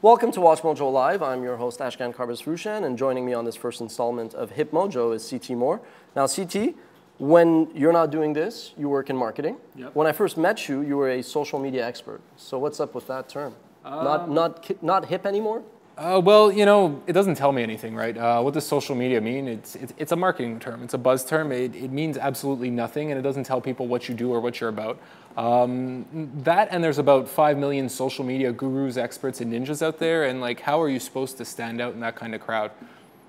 Welcome to WatchMojo Live. I'm your host, Ashkan Karbas-Frushan, and joining me on this first installment of HipMojo is CT Moore. Now, CT, when you're not doing this, you work in marketing. Yep. When I first met you, you were a social media expert. So what's up with that term? Not hip anymore? Well, you know, it doesn't tell me anything, right? What does social media mean? It's a marketing term. It's a buzz term. It means absolutely nothing, and it doesn't tell people what you do or what you're about. That, and there's about 5 million social media gurus, experts, and ninjas out there, and like, how are you supposed to stand out in that kind of crowd?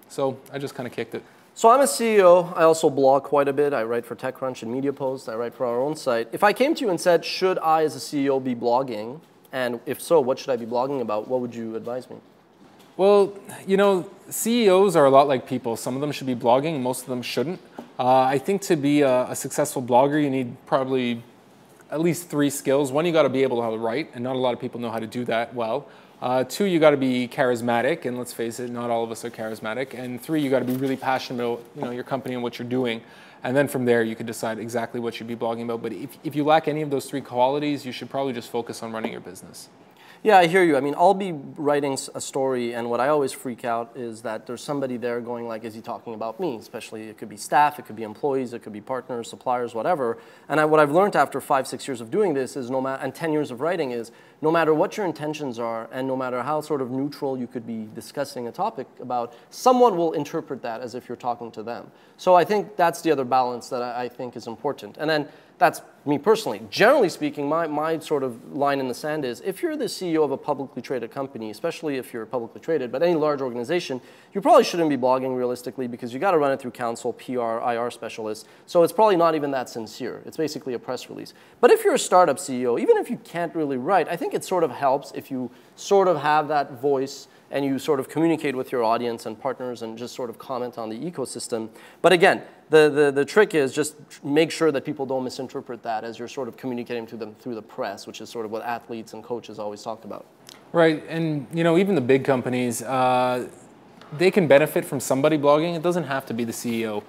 So I just kind of kicked it. So I'm a CEO. I also blog quite a bit. I write for TechCrunch and Media Post. I write for our own site. If I came to you and said, should I as a CEO be blogging? And if so, what should I be blogging about? What would you advise me? Well, you know, CEOs are a lot like people. Some of them should be blogging, most of them shouldn't. I think to be a successful blogger, you need probably at least 3 skills. One, you got to be able to write, and not a lot of people know how to do that well. 2, you got to be charismatic, and let's face it, not all of us are charismatic. And 3, you got to be really passionate about your company and what you're doing. And then from there, you could decide exactly what you'd be blogging about. But if you lack any of those 3 qualities, you should probably just focus on running your business. Yeah, I hear you. I mean, I'll be writing a story, and what I always freak out is that there's somebody there going like, is he talking about me? Especially, it could be staff, it could be employees, it could be partners, suppliers, whatever. And what I've learned after 5, 6 years of doing this is and 10 years of writing is, no matter what your intentions are, and no matter how sort of neutral you could be discussing a topic about, someone will interpret that as if you're talking to them. So I think that's the other balance that I think is important. And then that's me personally. Generally speaking, my sort of line in the sand is, if you're the CEO of a publicly traded company, especially if you're publicly traded, but any large organization, you probably shouldn't be blogging realistically because you got to run it through counsel, PR, IR specialists. So it's probably not even that sincere. It's basically a press release. But if you're a startup CEO, even if you can't really write, I think it sort of helps if you sort of have that voice and you sort of communicate with your audience and partners and just sort of comment on the ecosystem. But again, the trick is just make sure that people don't misinterpret that as you're sort of communicating to them through the press, which is sort of what athletes and coaches always talk about. Right, and you know, even the big companies, they can benefit from somebody blogging. It doesn't have to be the CEO.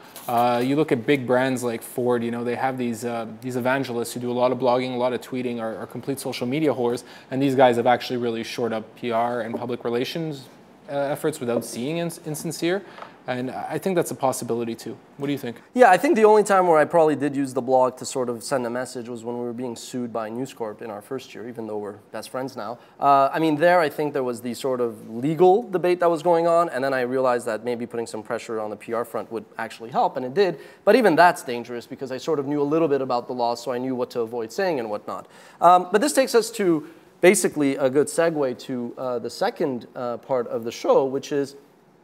You look at big brands like Ford, you know, they have these evangelists who do a lot of blogging, a lot of tweeting, are complete social media whores, and these guys have actually really shored up PR and public relations efforts without seeing insincere. And I think that's a possibility too. What do you think? Yeah, I think the only time where I probably did use the blog to sort of send a message was when we were being sued by News Corp in our first year, even though we're best friends now. I mean, there I think there was the sort of legal debate that was going on, and then I realized that maybe putting some pressure on the PR front would actually help, and it did. But even that's dangerous because I sort of knew a little bit about the law, so I knew what to avoid saying and whatnot. But this takes us to basically a good segue to the second part of the show, which is,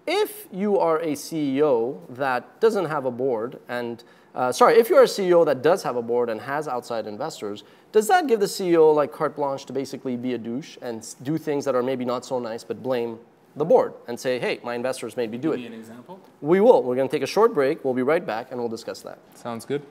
if you are a CEO that doesn't have a board and, if you're a CEO that does have a board and has outside investors, does that give the CEO like carte blanche to basically be a douche and do things that are maybe not so nice, but blame the board and say, hey, my investors made me do it? Give me an example? We will. We're going to take a short break. We'll be right back and we'll discuss that. Sounds good.